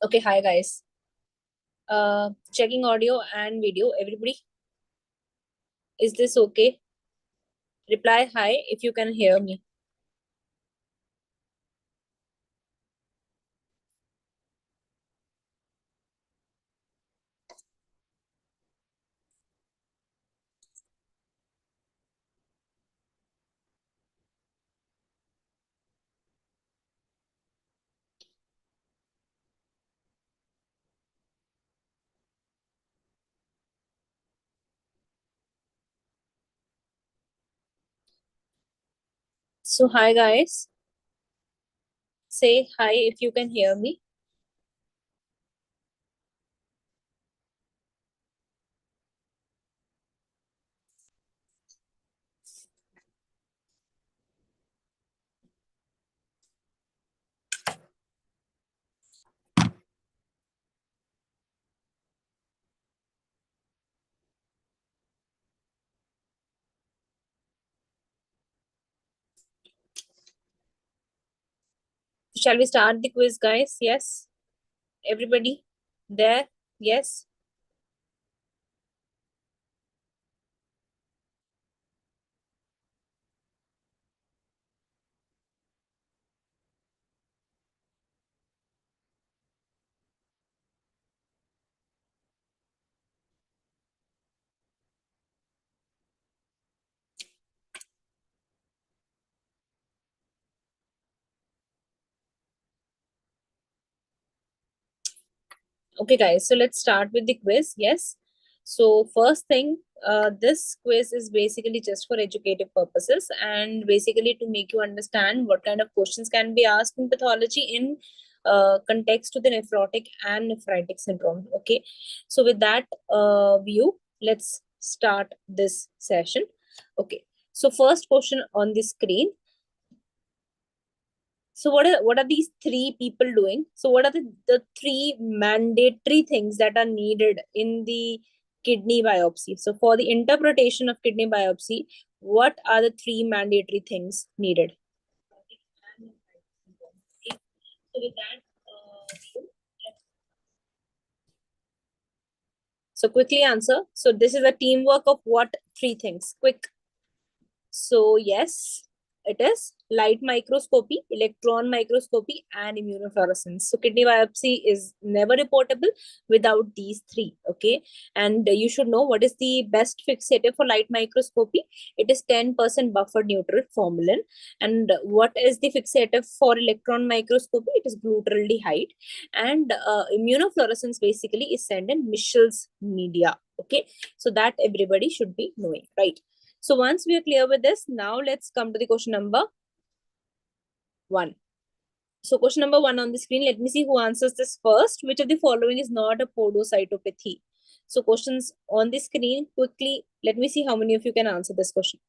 Okay, hi guys. Checking audio and video. Everybody, is this okay? Reply hi if you can hear me. So hi guys. Say hi if you can hear me. Shall we start the quiz, guys? Yes. Everybody there? Yes. Okay, guys. So let's start with the quiz. Yes. So first thing, this quiz is basically just for educative purposes and basically to make you understand what kind of questions can be asked in pathology in context to the nephrotic and nephritic syndrome. Okay. So with that view, let's start this session. Okay. So first question on the screen. So what are these three people doing? So what are the three mandatory things that are needed in the kidney biopsy? So for the interpretation of kidney biopsy, what are the three mandatory things needed? So with that, so quickly answer. So this is a teamwork of what three things? Quick. So yes, it is light microscopy, electron microscopy, and immunofluorescence. So kidney biopsy is never reportable without these three. Okay, and you should know what is the best fixator for light microscopy. It is 10% buffered neutral formalin. And what is the fixator for electron microscopy? It is glutaraldehyde. And immunofluorescence basically is sent in Michel's media. Okay, so that everybody should be knowing, right? So once we are clear with this, now let's come to the question number 1. So question number 1 on the screen, let me see who answers this first. Which of the following is not a podocytopathy? So questions on the screen, quickly, let me see how many of you can answer this question.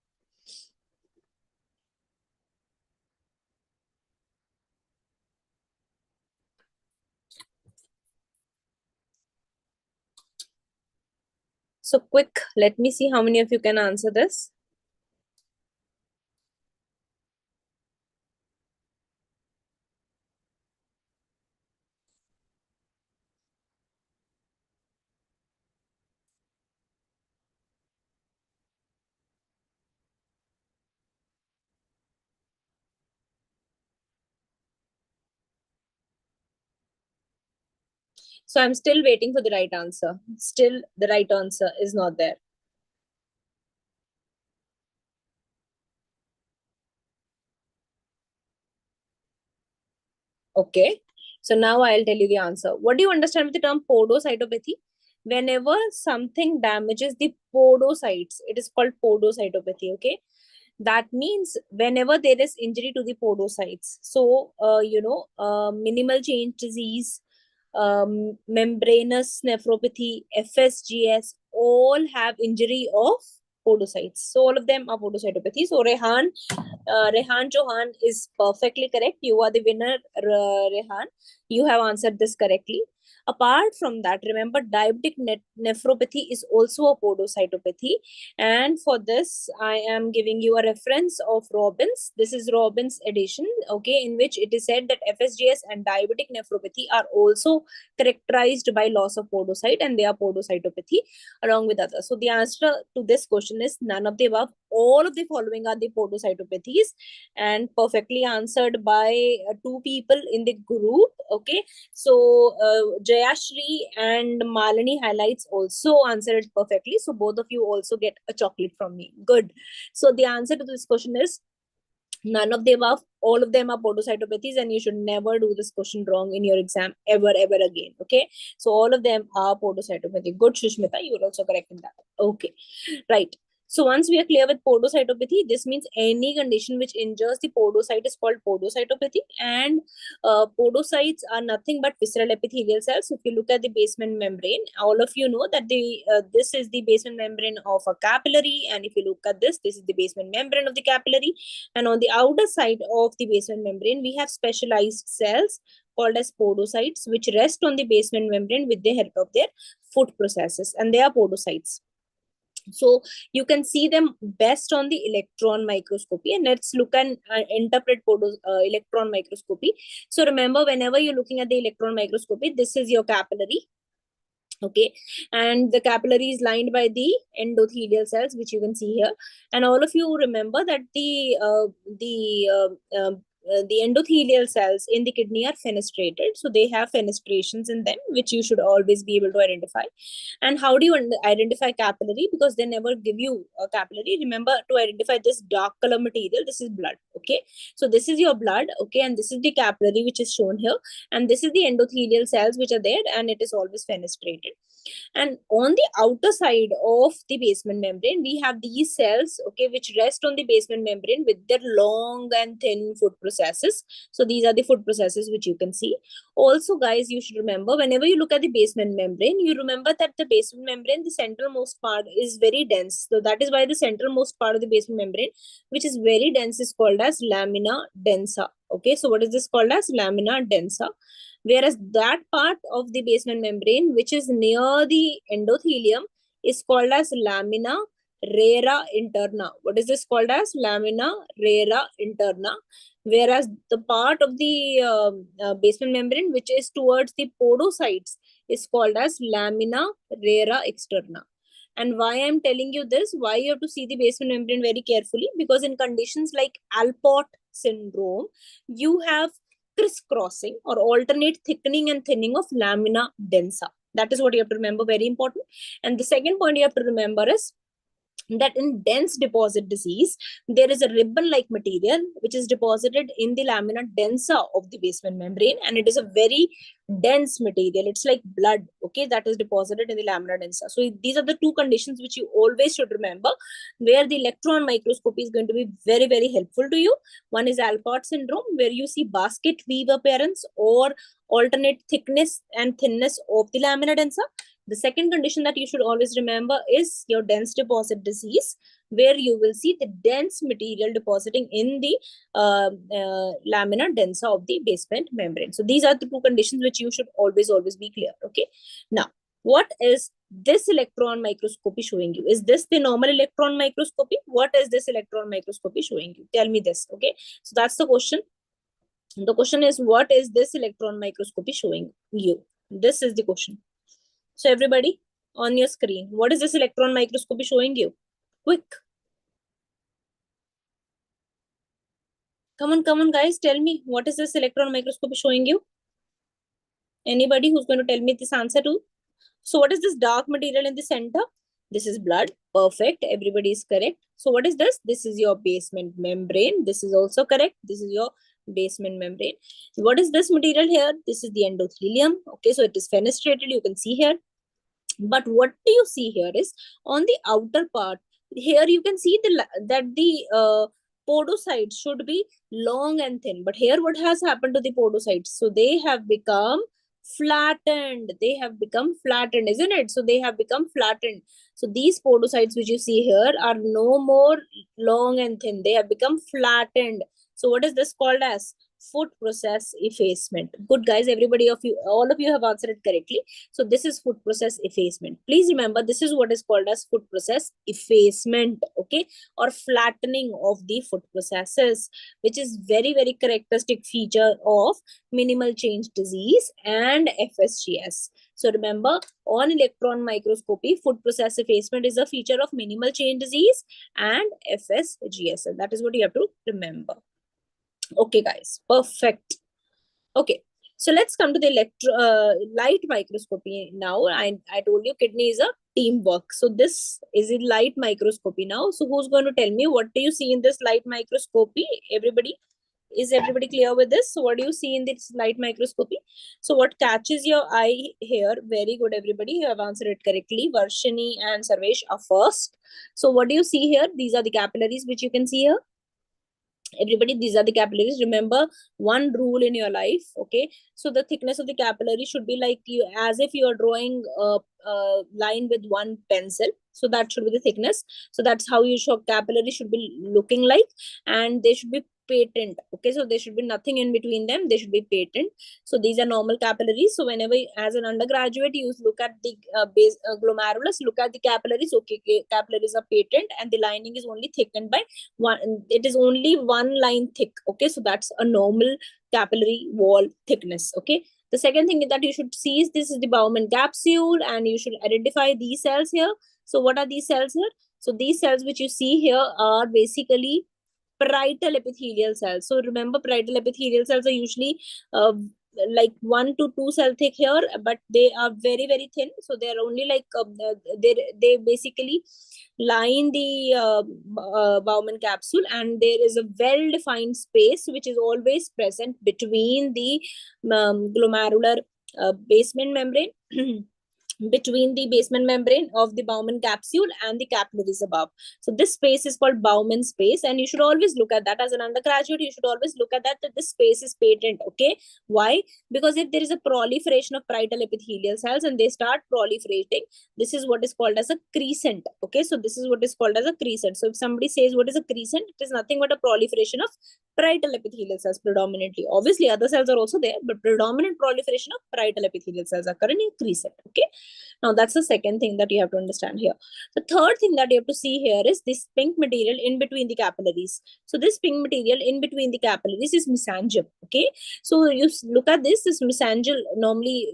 So quick, let me see how many of you can answer this. So I'm still waiting for the right answer. Still the right answer is not there. Okay. So now I'll tell you the answer. What do you understand with the term podocytopathy? Whenever something damages the podocytes, it is called podocytopathy. Okay. That means whenever there is injury to the podocytes. So, minimal change disease, membranous nephropathy, FSGS, all have injury of podocytes. So all of them are podocytopathy. So Rehan Chauhan is perfectly correct. You are the winner, Rehan. You have answered this correctly. Apart from that, remember diabetic nephropathy is also a podocytopathy. And for this, I am giving you a reference of Robbins. This is Robbins edition, okay, in which it is said that FSGS and diabetic nephropathy are also characterized by loss of podocyte, and they are podocytopathy along with others. So the answer to this question is none of the above. All of the following are the podocytopathies, and perfectly answered by two people in the group. Okay, so Jayashri and Malini highlights also answered it perfectly. So both of you also get a chocolate from me. Good. So the answer to this question is none of the above. All of them are podocytopathies, and you should never do this question wrong in your exam ever again. Okay, so all of them are podocytopathy. Good, Shushmita, you were also correct in that. Okay, right. So once we are clear with podocytopathy, this means any condition which injures the podocyte is called podocytopathy. And podocytes are nothing but visceral epithelial cells. If you look at the basement membrane, all of you know that this is the basement membrane of a capillary. And if you look at this is the basement membrane of the capillary. And on the outer side of the basement membrane, we have specialized cells called as podocytes, which rest on the basement membrane with the help of their foot processes, and they are podocytes. So you can see them best on the electron microscopy, and let's look and interpret electron microscopy. So remember, whenever you're looking at the electron microscopy, this is your capillary. Okay, and the capillary is lined by the endothelial cells, which you can see here. And all of you remember that the endothelial cells in the kidney are fenestrated, so they have fenestrations in them, which you should always be able to identify. And how do you identify capillary? Because they never give you a capillary. Remember to identify this dark color material. This is blood. Okay, so this is your blood. Okay, and this is the capillary, which is shown here, and this is the endothelial cells which are there, and it is always fenestrated. And on the outer side of the basement membrane, we have these cells, okay, which rest on the basement membrane with their long and thin foot processes. So these are the foot processes which you can see. Also, guys, you should remember, whenever you look at the basement membrane, you remember that the basement membrane, the centralmost part is very dense. So that is why the centralmost part of the basement membrane, which is very dense, is called as lamina densa. Okay, so what is this called as? Lamina densa. Whereas that part of the basement membrane, which is near the endothelium, is called as lamina rara interna. What is this called as? Lamina rara interna. Whereas the part of the basement membrane, which is towards the podocytes, is called as lamina rara externa. And why I'm telling you this, why you have to see the basement membrane very carefully, because in conditions like Alport syndrome, you have crisscrossing or alternate thickening and thinning of lamina densa. That is what you have to remember, very important. And the second point you have to remember is that in dense deposit disease, there is a ribbon-like material which is deposited in the lamina densa of the basement membrane, and it is a very dense material. It's like blood, okay, that is deposited in the lamina densa. So these are the two conditions which you always should remember, where the electron microscopy is going to be very helpful to you. One is Alport syndrome, where you see basket weave appearance or alternate thickness and thinness of the lamina densa. The second condition that you should always remember is your dense deposit disease, where you will see the dense material depositing in the lamina densa of the basement membrane. So these are the two conditions which you should always be clear. Okay. Now, what is this electron microscopy showing you? Is this the normal electron microscopy? What is this electron microscopy showing you? Tell me this. Okay. So that's the question. The question is, what is this electron microscopy showing you? This is the question. So everybody on your screen, what is this electron microscopy showing you? Quick. Come on guys, tell me, what is this electron microscopy showing you? Anybody who's going to tell me this answer too? So what is this dark material in the center? This is blood. Perfect. Everybody is correct. So what is this? This is your basement membrane. This is also correct. This is your basement membrane. What is this material here? This is the endothelium. Okay, so it is fenestrated. You can see here. But what do you see here is on the outer part, here you can see that the podocytes should be long and thin. But here what has happened to the podocytes? So they have become flattened. They have become flattened, isn't it? So they have become flattened. So these podocytes which you see here are no more long and thin. They have become flattened. So what is this called as? Food process effacement. Good guys, everybody of you, all of you have answered it correctly. So this is food process effacement. Please remember, this is what is called as food process effacement, okay, or flattening of the food processes, which is very, very characteristic feature of minimal change disease and FSGS. So remember, on electron microscopy, food process effacement is a feature of minimal change disease and FSGS. And that is what you have to remember. Okay, guys, perfect. Okay, so let's come to the light microscopy now. I told you kidney is a teamwork. So this is a light microscopy now. So who's going to tell me what do you see in this light microscopy? Everybody, is everybody clear with this? So what do you see in this light microscopy? So what catches your eye here? Very good, everybody. You have answered it correctly. Varshini and Sarvesh are first. So what do you see here? These are the capillaries which you can see here. Everybody, these are the capillaries. Remember one rule in your life, okay? So the thickness of the capillary should be like you, as if you are drawing a line with one pencil. So that should be the thickness. So that's how you show capillary should be looking like, and they should be patent, okay? So there should be nothing in between them. They should be patent. So these are normal capillaries. So whenever as an undergraduate you look at the base glomerulus, look at the capillaries, okay, capillaries are patent and the lining is only thickened by one, it is only one line thick, okay? So that's a normal capillary wall thickness, okay? The second thing that you should see is this is the Bowman capsule, and you should identify these cells here. So what are these cells here? So these cells which you see here are basically parietal epithelial cells. So remember, parietal epithelial cells are usually like 1 to 2 cell thick here, but they are very, very thin. So they are only like they basically line the Bowman capsule, and there is a well-defined space which is always present between the glomerular basement membrane between the basement membrane of the Bowman capsule and the capillaries above. So this space is called Bowman space, and you should always look at that as an undergraduate. You should always look at that this space is patent, okay? Why? Because if there is a proliferation of parietal epithelial cells and they start proliferating, this is what is called as a crescent, okay? So this is what is called as a crescent. So if somebody says what is a crescent, it is nothing but a proliferation of parietal epithelial cells predominantly. Obviously, other cells are also there, but predominant proliferation of parietal epithelial cells are occurring in crescent, okay? Now that's the second thing that you have to understand here. The third thing that you have to see here is this pink material in between the capillaries. So this pink material in between the capillaries is mesangium, okay? So you look at this mesangial, normally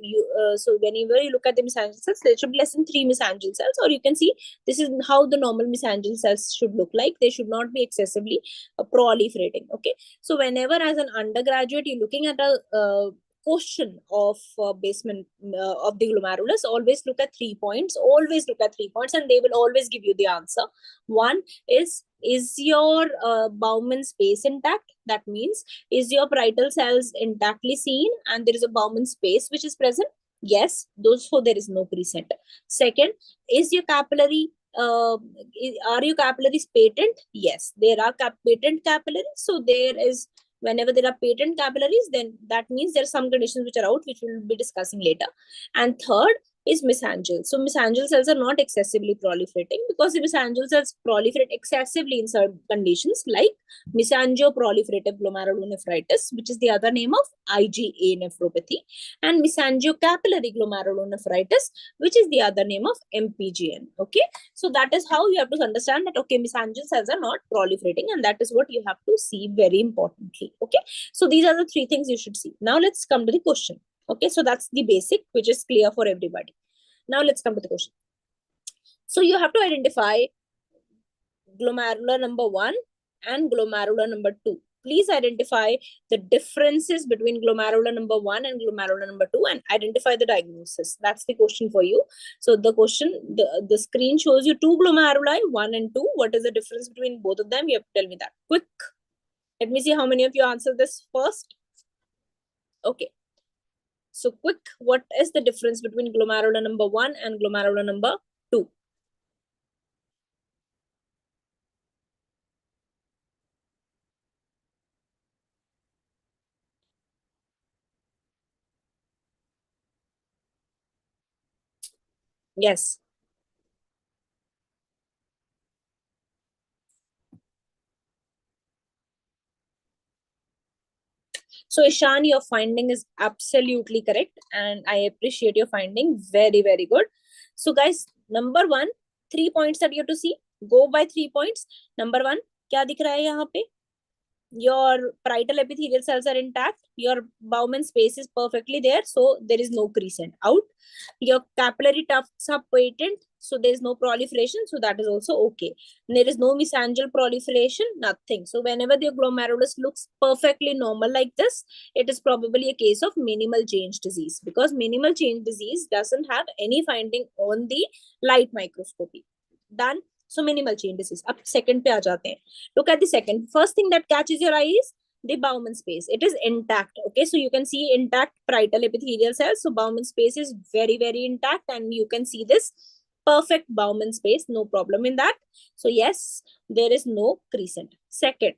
so whenever you look at the mesangial cells, there should be less than 3 mesangial cells, or you can see this is how the normal mesangial cells should look like. They should not be excessively proliferating, okay? So whenever as an undergraduate you're looking at a question of basement of the glomerulus, always look at 3 points. Always look at 3 points, and they will always give you the answer. One is your Bowman space intact? That means, is your parietal cells intactly seen and there is a Bowman space which is present? Yes, those, so there is no crescent. Second, is your capillary are your capillaries patent? Yes, there are patent capillaries. So there is, whenever there are patent capillaries, then that means there are some conditions which are out, which we'll be discussing later. And third is mesangial. So mesangial cells are not excessively proliferating, because the mesangial cells proliferate excessively in certain conditions like mesangioproliferative glomerulonephritis, which is the other name of IgA nephropathy, and mesangiocapillary glomerulonephritis, which is the other name of MPGN. Okay, so that is how you have to understand that, okay, mesangial cells are not proliferating, and that is what you have to see very importantly. Okay, so these are the 3 things you should see. Now let's come to the question. Okay, so that's the basic, which is clear for everybody. Now let's come to the question. So you have to identify glomerular number 1 and glomerular number 2. Please identify the differences between glomerular number 1 and glomerular number 2 and identify the diagnosis. That's the question for you. So the question, the screen shows you 2 glomeruli, 1 and 2. What is the difference between both of them? You have to tell me that. Quick. Let me see how many of you answer this first. Okay. So quick, what is the difference between glomerular number 1 and glomerular number 2? Yes. So Ishan, your finding is absolutely correct and I appreciate your finding. Very, very good. So guys, number one, 3 points that you have to see. Go by 3 points. Number one, क्या दिख रहा है यहाँ पे? Your parietal epithelial cells are intact. Your Bowman space is perfectly there. So there is no crescent out. Your capillary tufts are patent. So there is no proliferation. So that is also okay. There is no mesangial proliferation, nothing. So whenever the glomerulus looks perfectly normal like this, it is probably a case of minimal change disease, because minimal change disease doesn't have any finding on the light microscopy. Done. So minimal change disease. Up second पे आ जाते हैं. Look at the second. First thing that catches your eye is the Bowman space. It is intact. Okay, so you can see intact parietal epithelial cells. So Bowman space is very, very intact, and you can see this perfect Bowman space. No problem in that. So yes, there is no crescent. Second,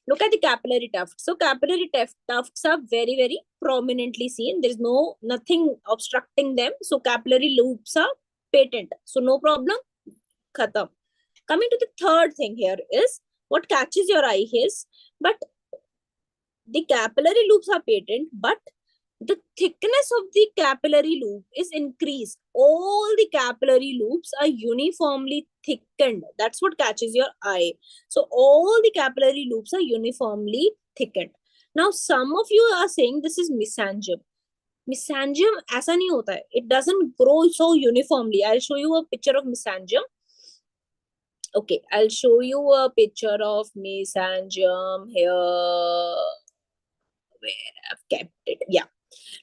look at the capillary tuft. So capillary tufts are very, very prominently seen. There is nothing obstructing them. So capillary loops are patent. So no problem. Khatam. Coming to the third thing here is what catches your eye is, but the capillary loops are patent, but the thickness of the capillary loop is increased. All the capillary loops are uniformly thickened. That's what catches your eye. So all the capillary loops are uniformly thickened. Now, some of you are saying this is mesangium. Mesangium ऐसा नहीं होता है. It doesn't grow so uniformly. I'll show you a picture of mesangium. Okay, I'll show you a picture of mesangium here. Where I've kept it. Yeah.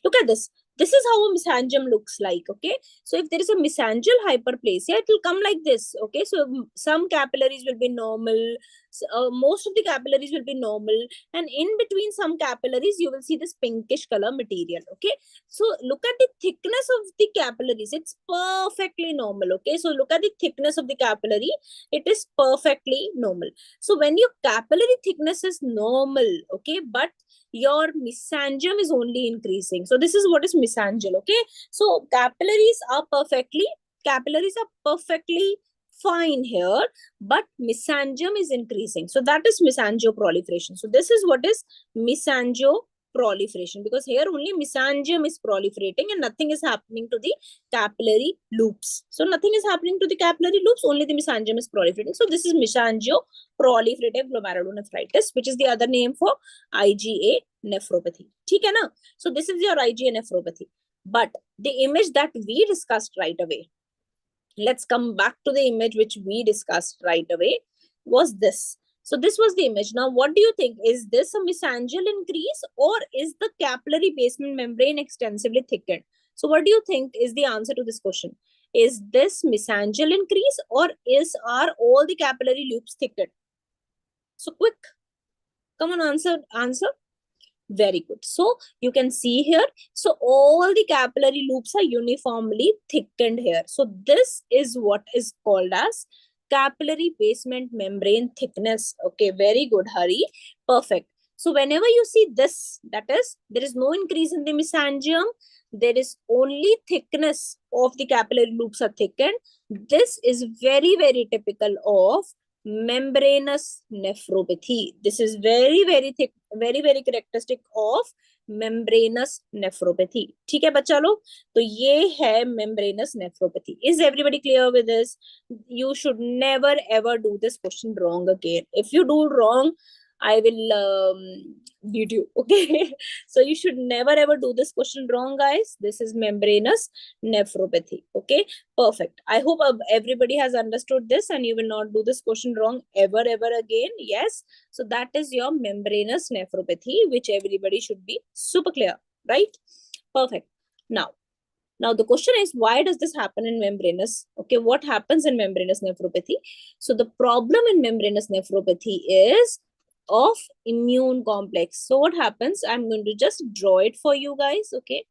Look at this. This is how a mesangium looks like. Okay. So if there is a mesangial hyperplasia, it will come like this. Okay. So some capillaries will be normal. Most of the capillaries will be normal. And in between some capillaries, you will see this pinkish color material. Okay. So look at the thickness of the capillaries. It's perfectly normal. Okay. So look at the thickness of the capillary. It is perfectly normal. So when your capillary thickness is normal, okay, but your mesangium is only increasing. So this is what is mesangial. Okay. So capillaries are perfectly fine here, but mesangium is increasing. So that is mesangioproliferation. So this is what is mesangioproliferation, because here only mesangium is proliferating and nothing is happening to the capillary loops. So nothing is happening to the capillary loops, only the mesangium is proliferating. So this is mesangioproliferative glomerulonephritis, which is the other name for IgA nephropathy. ठीक है ना? So this is your IgA nephropathy. But the image that we discussed right away, let's come back to the image which we discussed right away, was this. So this was the image. Now, what do you think? Is this a mesangial increase, or is the capillary basement membrane extensively thickened? So what do you think is the answer to this question? Is this mesangial increase, or are all the capillary loops thickened? So quick, come on, answer. Very good. So you can see here, so all the capillary loops are uniformly thickened here. So this is what is called as capillary basement membrane thickness. Okay, very good, Hari. Perfect. So whenever you see this, that is, there is no increase in the mesangium, there is only thickness of the capillary loops are thickened. This is very, very typical of membranous nephropathy. This is very, very thick, very, very characteristic of membranous nephropathy. ठीक है बच्चा लोग, तो ये है membranous nephropathy. Is everybody clear with this? You should never ever do this question wrong again. If you do wrong, I will beat you. Okay. So you should never ever do this question wrong, guys. This is membranous nephropathy. Okay. Perfect. I hope everybody has understood this and you will not do this question wrong ever again. Yes. So that is your membranous nephropathy, which everybody should be super clear, right? Perfect. Now the question is, why does this happen in membranous? Okay, what happens in membranous nephropathy? So the problem in membranous nephropathy is of immune complex. So what happens? I'm going to just draw it for you guys. Okay.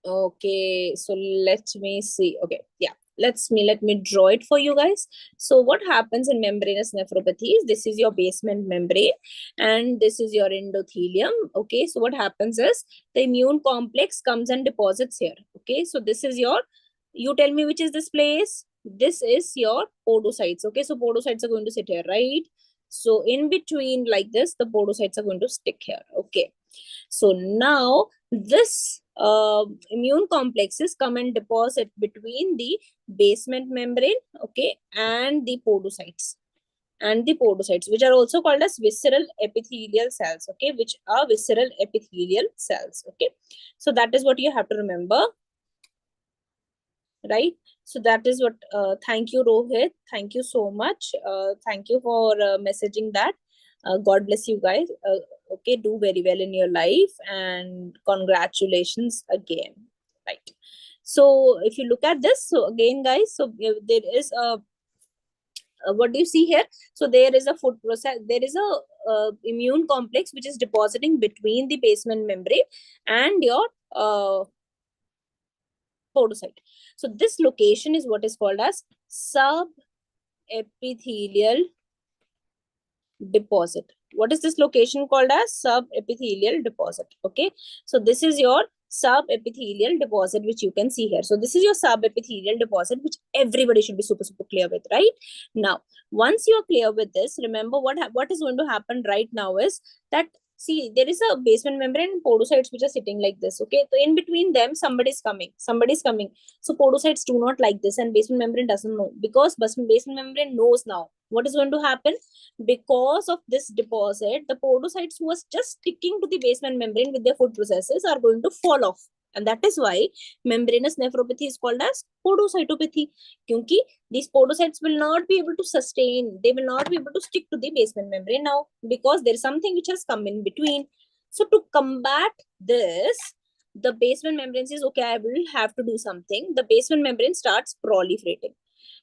Okay, so let me see. Okay, yeah. Let me draw it for you guys. So what happens in membranous nephropathy is, this is your basement membrane and this is your endothelium. Okay, so what happens is the immune complex comes and deposits here. Okay, so this is your, you tell me which is this place. This is your podocytes. Okay, so podocytes are going to sit here, right? So in between like this, the podocytes are going to stick here. Okay. So now this immune complexes come and deposit between the basement membrane, okay, and the podocytes. Which are also called as visceral epithelial cells, okay, which are visceral epithelial cells, okay. So that is what you have to remember, right? So that is what, thank you, Rohit. Thank you so much. Thank you for messaging that. God bless you guys. Okay, do very well in your life and congratulations again, right? So if you look at this, so again, guys, so there is a, what do you see here? So there is a food process, there is a immune complex which is depositing between the basement membrane and your podocyte. So this location is what is called as subepithelial deposit. What is this location called as? Subepithelial deposit. Okay. So this is your subepithelial deposit, which you can see here. So this is your subepithelial deposit, which everybody should be super clear with, right? Now, once you are clear with this, remember what is going to happen right now is that, see, there is a basement membrane and podocytes which are sitting like this. Okay. So in between them, somebody's coming. So podocytes do not like this and basement membrane doesn't know, because basement membrane knows now what is going to happen. Because of this deposit, the podocytes who was just sticking to the basement membrane with their food processes are going to fall off. And that is why membranous nephropathy is called as podocytopathy. Kyunki these podocytes will not be able to sustain, they will not be able to stick to the basement membrane now, because there is something which has come in between. So to combat this, the basement membrane says, okay, I will have to do something. The basement membrane starts proliferating.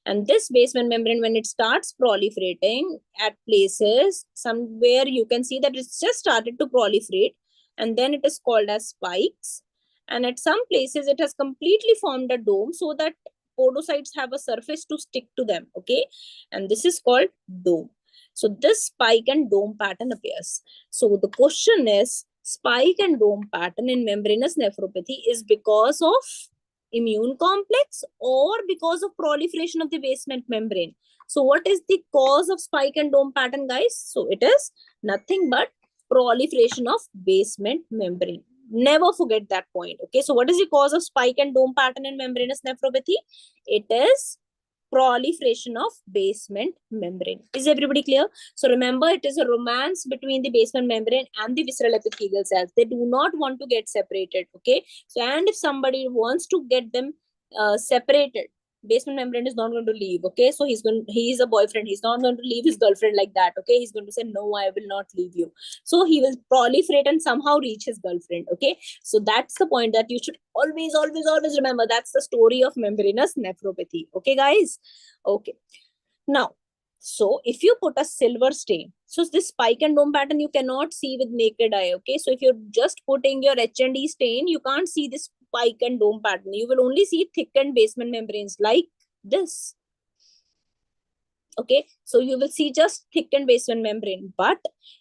And this basement membrane, when it starts proliferating at places, somewhere you can see that it's just started to proliferate, and then it is called as spikes. And at some places, it has completely formed a dome so that podocytes have a surface to stick to them, okay? And this is called dome. So this spike and dome pattern appears. So the question is, spike and dome pattern in membranous nephropathy is because of immune complex or because of proliferation of the basement membrane? So what is the cause of spike and dome pattern, guys? So it is nothing but proliferation of basement membrane. Never forget that point. Okay, so what is the cause of spike and dome pattern in membranous nephropathy? It is proliferation of basement membrane. Is everybody clear? So remember, it is a romance between the basement membrane and the visceral epithelial cells. They do not want to get separated. Okay. So, and if somebody wants to get them separated, basement membrane is not going to leave. Okay. So he is a boyfriend. He's not going to leave his girlfriend like that. Okay. He's going to say, no, I will not leave you. So he will proliferate and somehow reach his girlfriend. Okay. So that's the point that you should always remember. That's the story of membranous nephropathy. Okay, guys. Okay. Now, so if you put a silver stain, so this spike and dome pattern you cannot see with naked eye. Okay. So if you're just putting your H&E stain, you can't see this spike and dome pattern. You will only see thickened basement membranes like this. Okay. So you will see just thickened basement membrane. But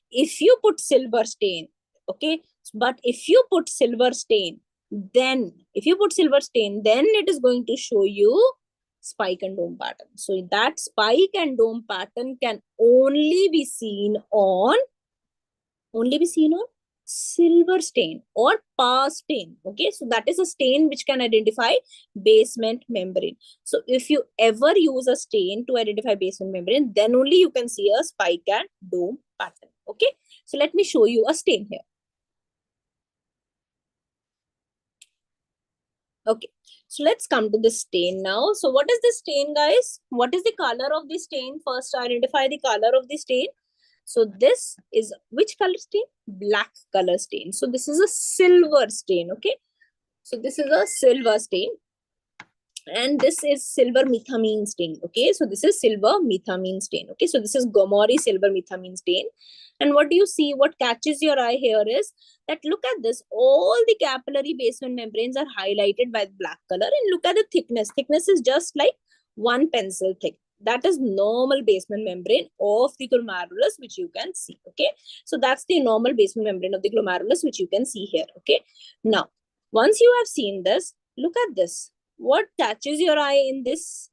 if you put silver stain, okay, but if you put silver stain, then it is going to show you spike and dome pattern. So that spike and dome pattern can only be seen on silver stain or PA stain. Okay, so that is a stain which can identify basement membrane. So if you ever use a stain to identify basement membrane, then only you can see a spike and dome pattern. Okay, so let me show you a stain here. Okay, so let's come to the stain now. So what is the stain, guys? What is the color of the stain? First, identify the color of the stain. So this is which color stain? Black color stain. So this is a silver stain. Okay, so this is a silver stain. And this is silver methamine stain. Okay, so this is silver methamine stain. Okay, so this is Gomori silver methamine stain. And what do you see? What catches your eye here is that, look at this. All the capillary basement membranes are highlighted by the black color. And look at the thickness. Thickness is just like one pencil thick. That is normal basement membrane of the glomerulus, which you can see. Okay, so that's the normal basement membrane of the glomerulus, which you can see here. Okay, now once you have seen this, look at this. What catches your eye in this?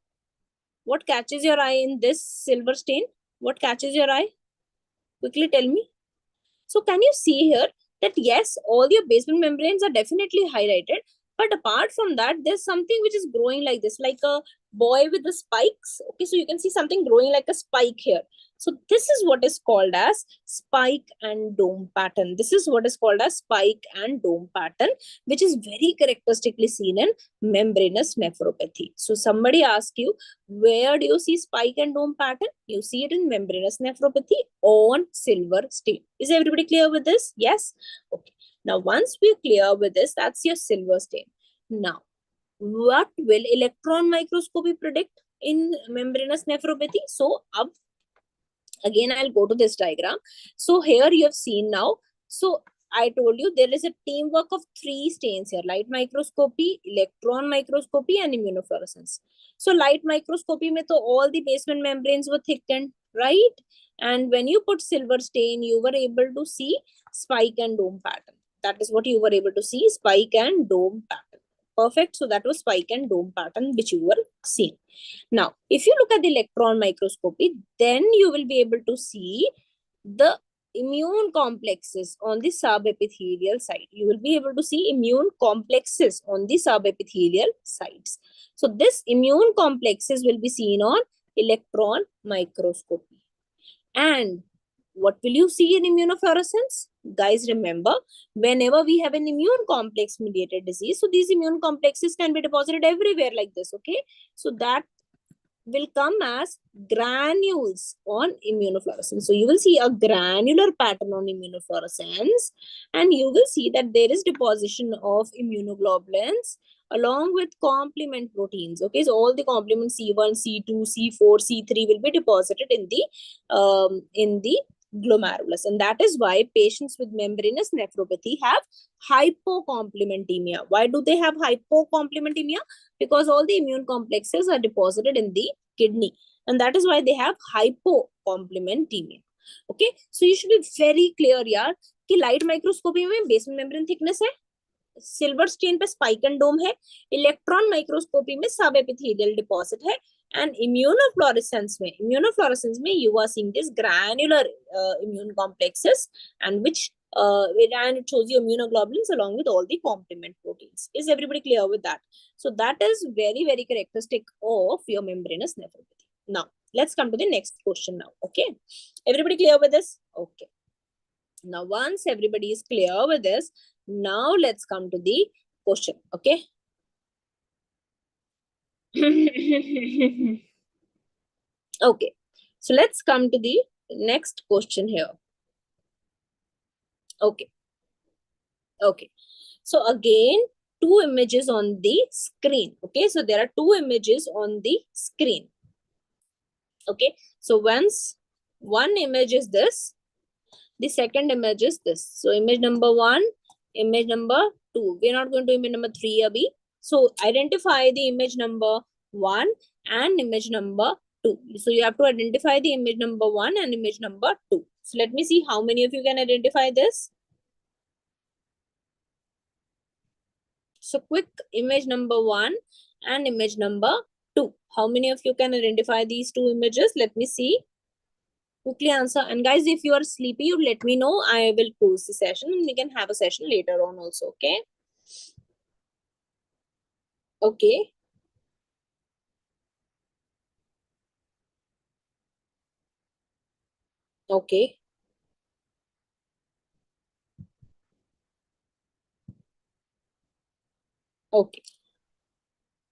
What catches your eye in this silver stain? What catches your eye? Quickly tell me. So can you see here that yes, all your basement membranes are definitely highlighted, but apart from that, there's something which is growing like this, like a boy with the spikes. Okay, so you can see something growing like a spike here. So this is what is called as spike and dome pattern. This is what is called as spike and dome pattern, which is very characteristically seen in membranous nephropathy. So somebody asks you, where do you see spike and dome pattern? You see it in membranous nephropathy on silver stain. Is everybody clear with this? Yes? Okay. Now, once we're clear with this, that's your silver stain. Now, what will electron microscopy predict in membranous nephropathy? So, again, I'll go to this diagram. So, here you have seen now. So, I told you there is a teamwork of 3 stains here: light microscopy, electron microscopy, and immunofluorescence. So light microscopy mein to all the basement membranes were thickened, right? And when you put silver stain, you were able to see spike and dome pattern. That is what you were able to see, spike and dome pattern. Perfect. So that was spike and dome pattern which you were seeing. Now, if you look at the electron microscopy, then you will be able to see the immune complexes on the subepithelial side. You will be able to see immune complexes on the subepithelial sides. So this immune complexes will be seen on electron microscopy. And what will you see in immunofluorescence? Guys, remember, whenever we have an immune complex mediated disease, so these immune complexes can be deposited everywhere like this, okay? So that will come as granules on immunofluorescence. So you will see a granular pattern on immunofluorescence, and you will see that there is deposition of immunoglobulins along with complement proteins. Okay, so all the complement C1, C2, C4, C3 will be deposited in the glomerulus, and that is why patients with membranous nephropathy have hypocomplementemia. Why do they have hypocomplementemia? Because all the immune complexes are deposited in the kidney, and that is why they have hypocomplementemia. Okay, so you should be very clear yaar कि light microscopy में basement membrane thickness है, silver stain पे spike and dome है, electron microscopy में subepithelial deposit है, and immunofluorescence में you are seeing this granular immune complexes, and which and it shows you immunoglobulins along with all the complement proteins. Is everybody clear with that? So that is very, very characteristic of your membranous nephropathy. Now, let's come to the next question now. Okay. Everybody clear with this? Okay. Now, once everybody is clear with this, now let's come to the question. Okay. Okay. So let's come to the next question here. Okay. Okay. So again, 2 images on the screen. Okay. So there are 2 images on the screen. Okay. So once one image is this, the second image is this. So image number 1, image number 2. We're not going to image number 3 abhi. So identify the image number 1 and image number 2. So you have to identify the image number 1 and image number 2. So let me see how many of you can identify this. So quick, image number 1 and image number 2. How many of you can identify these 2 images? Let me see. Quickly answer. And guys, if you are sleepy, you let me know. I will close the session and we can have a session later on also. Okay. Okay. Okay. Okay.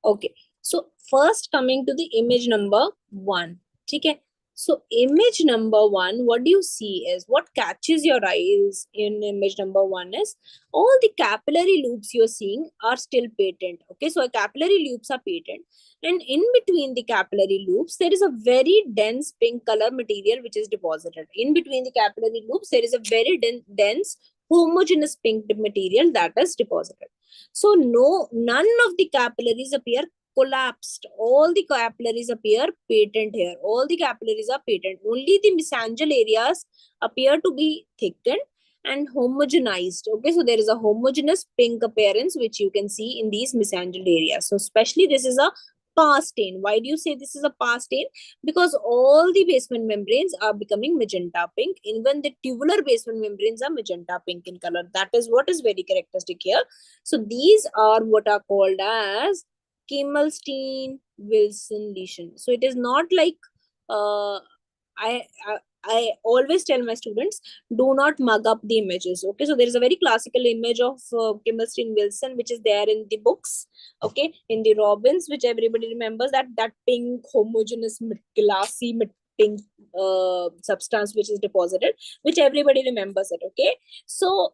Okay. So first coming to the image number 1. Okay. So image number 1, what do you see is, what catches your eyes in image number 1 is all the capillary loops you're seeing are still patent. Okay, so capillary loops are patent, and in between the capillary loops there is a very dense pink color material which is deposited. In between the capillary loops there is a very dense homogeneous pink material that is deposited. So none of the capillaries appear collapsed. All the capillaries appear patent here. All the capillaries are patent. Only the mesangial areas appear to be thickened and homogenized. Okay, so there is a homogeneous pink appearance which you can see in these mesangial areas. So especially this is a PAS stain. Why do you say this is a PAS stain? Because all the basement membranes are becoming magenta pink. Even the tubular basement membranes are magenta pink in color. That is what is very characteristic here. So these are what are called as Kimmelstein-Wilson lesion. So it is not like I, I I always tell my students, do not mug up the images. Okay, so there is a very classical image of Kimmelstein-Wilson, which is there in the books. Okay, in the Robbins, which everybody remembers, that pink homogeneous glassy pink substance which is deposited, which everybody remembers it. Okay, so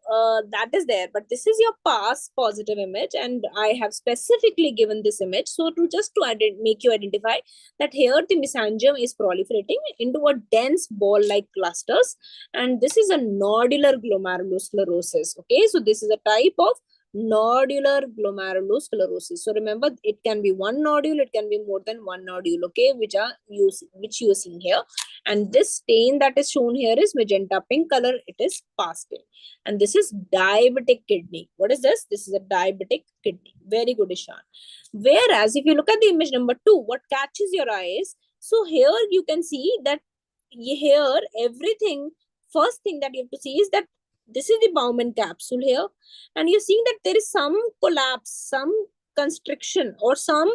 that is there, but this is your past positive image, and I have specifically given this image so to just to make you identify that here the mesangium is proliferating into a dense ball like clusters, and this is a nodular glomerulosclerosis. Okay, so this is a type of nodular glomerulosclerosis. So remember, it can be one nodule, it can be more than one nodule, okay, which you are seeing here. And this stain that is shown here is magenta pink color. It is PAS stain. And this is diabetic kidney. What is this? This is a diabetic kidney. Very good, Ishan. Whereas if you look at the image number 2, what catches your eye is, so here you can see that here everything, first thing that you have to see is that this is the Bowman capsule here, and you're seeing that there is some collapse, some constriction, or some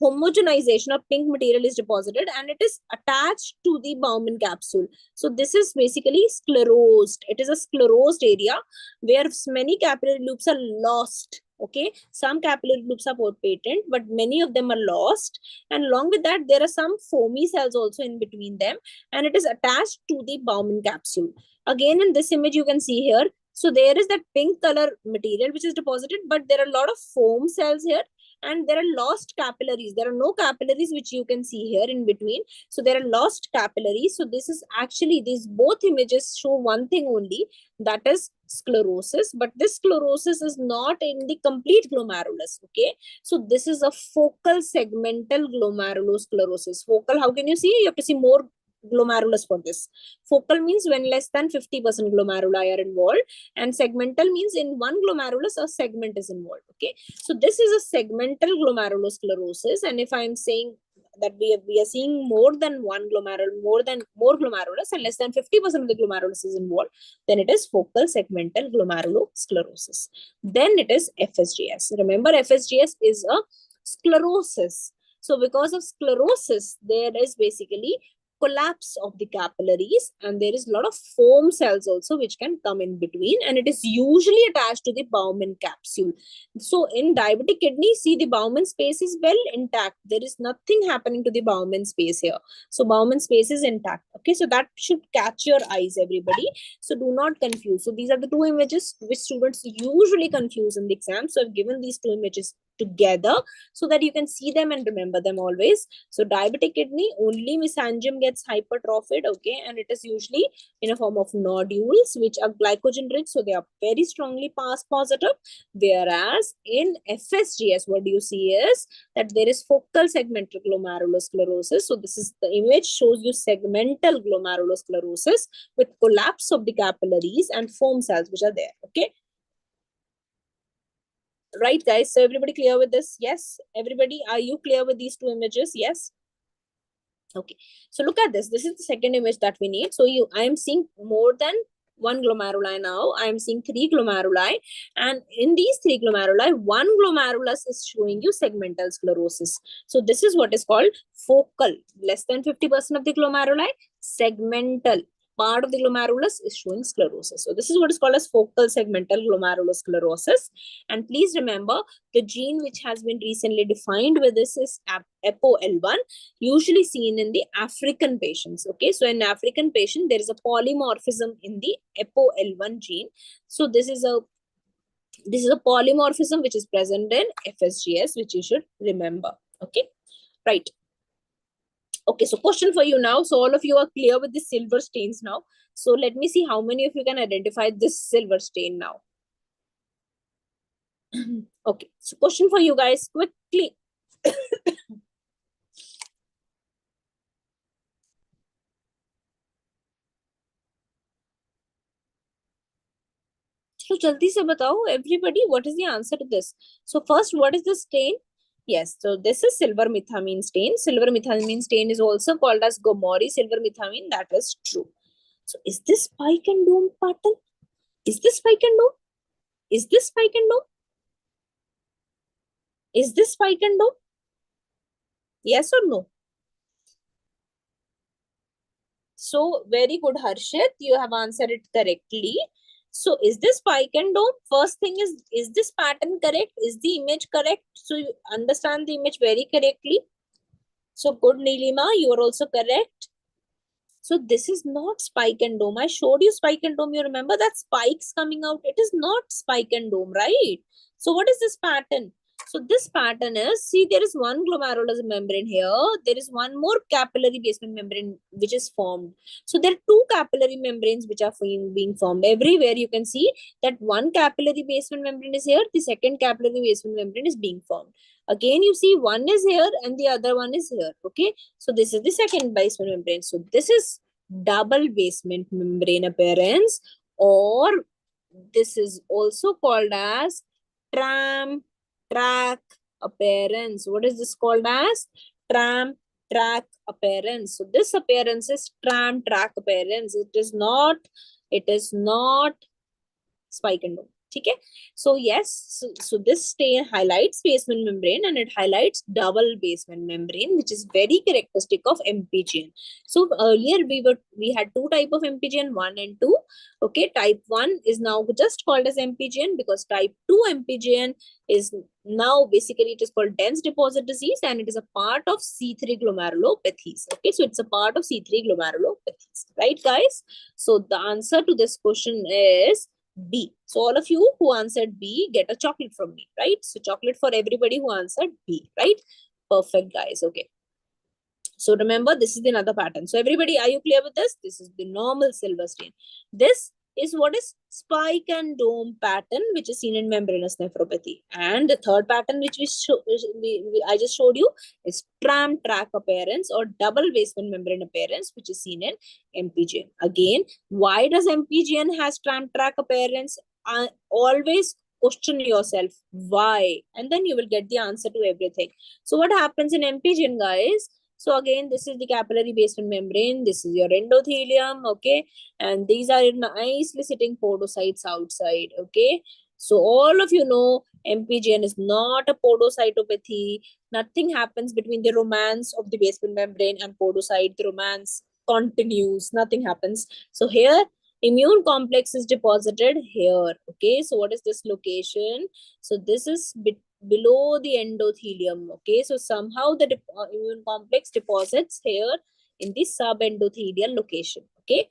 homogenization of pink material is deposited, and it is attached to the Bowman capsule. So this is basically sclerosed. It is a sclerosed area where many capillary loops are lost. Okay, some capillary loops are patent, but many of them are lost, and along with that there are some foamy cells also in between them, and it is attached to the Bowman capsule. Again, in this image you can see here, so there is that pink color material which is deposited, but there are a lot of foam cells here, and there are lost capillaries. There are no capillaries which you can see here in between. So there are lost capillaries. So this is actually, these both images show one thing only, that is sclerosis, but this sclerosis is not in the complete glomerulus. Okay, so this is a focal segmental glomerulosclerosis. Focal, how can you see? You have to see more glomerulus for this. Focal means when less than 50% glomeruli are involved, and segmental means in one glomerulus a segment is involved. Okay, so this is a segmental glomerulosclerosis, and if I am saying that we are seeing more than one more glomerulus and less than 50% of the glomerulus is involved, then it is focal segmental glomerulosclerosis. Then it is FSGS. Remember, FSGS is a sclerosis. So because of sclerosis, there is basically collapse of the capillaries, and there is a lot of foam cells also which can come in between, and it is usually attached to the Bowman capsule. So in diabetic kidney, see, the Bowman space is well intact. There is nothing happening to the Bowman space here. So Bowman space is intact. Okay, so that should catch your eyes, everybody. So do not confuse. So these are the two images which students usually confuse in the exam. So I've given these two images together so that you can see them and remember them always. So diabetic kidney, only mesangium gets hypertrophied, okay, and it is usually in a form of nodules which are glycogen rich, so they are very strongly PAS positive. Whereas in FSGS, what do you see is that there is focal segmental glomerulosclerosis. So this is the image, shows you segmental glomerulosclerosis with collapse of the capillaries and foam cells which are there. Okay, right, guys? So everybody clear with this? Yes, everybody, are you clear with these two images? Yes. Okay, so look at this. This is the second image that we need. So I am seeing more than one glomeruli now. I am seeing 3 glomeruli, and in these 3 glomeruli, one glomerulus is showing you segmental sclerosis. So this is what is called focal. Less than 50% of the glomeruli, segmental part of the glomerulus is showing sclerosis. So this is what is called as focal segmental glomerulosclerosis. And please remember, the gene which has been recently defined with this is ApoL1, usually seen in the African patients. Okay, so in African patient, there is a polymorphism in the ApoL1 gene. So this is a polymorphism which is present in FSGS, which you should remember. Okay, right. Okay, so question for you now. So all of you are clear with the silver stains now. So let me see how many of you can identify this silver stain now. Okay, so question for you guys quickly. So jaldi se batao, everybody, what is the answer to this? So first, what is the stain? Yes, so this is silver methamine stain. Silver methamine stain is also called as Gomori silver methamine. That is true. So is this spike and dome pattern? Is this spike and dome? Is this spike and dome? Is this spike and dome? Yes or no? So very good, Harshit. You have answered it correctly. So is this spike and dome? First thing is this pattern correct? Is the image correct? So you understand the image very correctly. So good, Nilima, you are also correct. So this is not spike and dome. I showed you spike and dome. You remember that spikes coming out. It is not spike and dome, right? So what is this pattern? So this pattern is, see, there is one glomerular membrane here. There is one more capillary basement membrane which is formed. So there are two capillary membranes which are being formed. Everywhere you can see that one capillary basement membrane is here. The second capillary basement membrane is being formed. Again, you see one is here and the other one is here. Okay. So this is the second basement membrane. So this is double basement membrane appearance, or this is also called as tram track appearance. What is this called as? Tram track appearance. So this appearance is tram track appearance. It is not spike and dome. Okay. So yes, so this stain highlights basement membrane and it highlights double basement membrane, which is very characteristic of MPGN. So earlier we had two type of MPGN, 1 and 2. Okay, type 1 is now just called as MPGN because type 2 MPGN is now basically it is called dense deposit disease and it is a part of C3 glomerulopathies. Okay, so it's a part of C3 glomerulopathies, right, guys? So the answer to this question is B. So all of you who answered B get a chocolate from me, right? So chocolate for everybody who answered B, right? Perfect, guys. Okay. So remember, this is another pattern. So everybody, are you clear with this? This is the normal silver stain. This is what is spike and dome pattern, which is seen in membranous nephropathy. And the third pattern, which I just showed you, is tram track appearance or double basement membrane appearance, which is seen in MPGN. Again, why does MPGN has tram track appearance? Always question yourself why, and then you will get the answer to everything. So what happens in MPGN, guys? So again, this is the capillary basement membrane. This is your endothelium, okay? And these are nicely sitting podocytes outside, okay? So all of you know, MPGN is not a podocytopathy. Nothing happens between the romance of the basement membrane and podocyte. The romance continues. Nothing happens. So here, immune complex is deposited here, okay? So what is this location? So this is below the endothelium, okay? So somehow the immune complex deposits here in the subendothelial location, okay?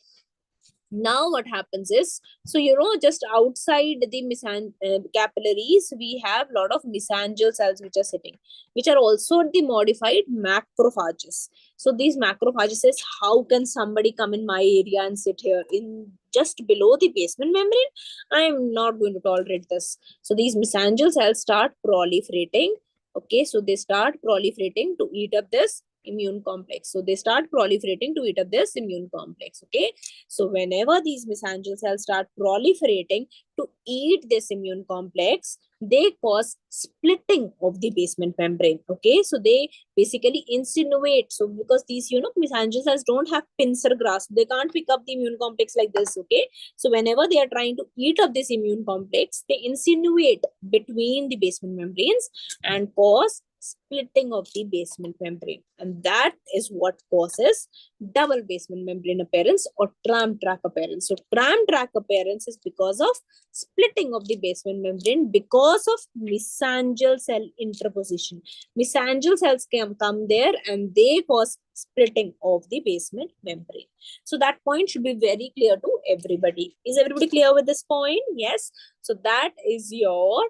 Now what happens is, so just outside the capillaries, we have a lot of mesangial cells which are sitting, which are also the modified macrophages. So these macrophages says, how can somebody come in my area and sit here in just below the basement membrane? I am not going to tolerate this. So these mesangial cells start proliferating. Okay, so they start proliferating to eat up this immune complex. So they start proliferating to eat up this immune complex. Okay. So whenever these mesangial cells start proliferating to eat this immune complex, they cause splitting of the basement membrane. Okay. So they basically insinuate. So because these, mesangial cells don't have pincer grasp, they can't pick up the immune complex like this. Okay. So whenever they are trying to eat up this immune complex, they insinuate between the basement membranes and cause splitting of the basement membrane, and that is what causes double basement membrane appearance or tram track appearance. So tram track appearance is because of splitting of the basement membrane because of mesangial cell interposition. Mesangial cells can come there and they cause splitting of the basement membrane. So that point should be very clear to everybody. Is everybody clear with this point? Yes. So that is your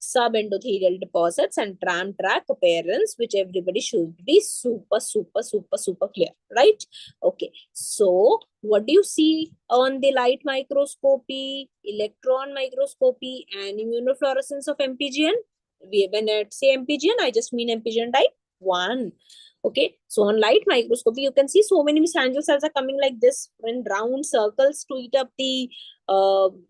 subendothelial deposits and tram track appearance, which everybody should be super clear, right? Okay, so what do you see on the light microscopy, electron microscopy, and immunofluorescence of MPGN? When I say MPGN, I just mean MPGN type 1. Okay, so on light microscopy, you can see so many mesangial cells are coming like this in round circles to eat up the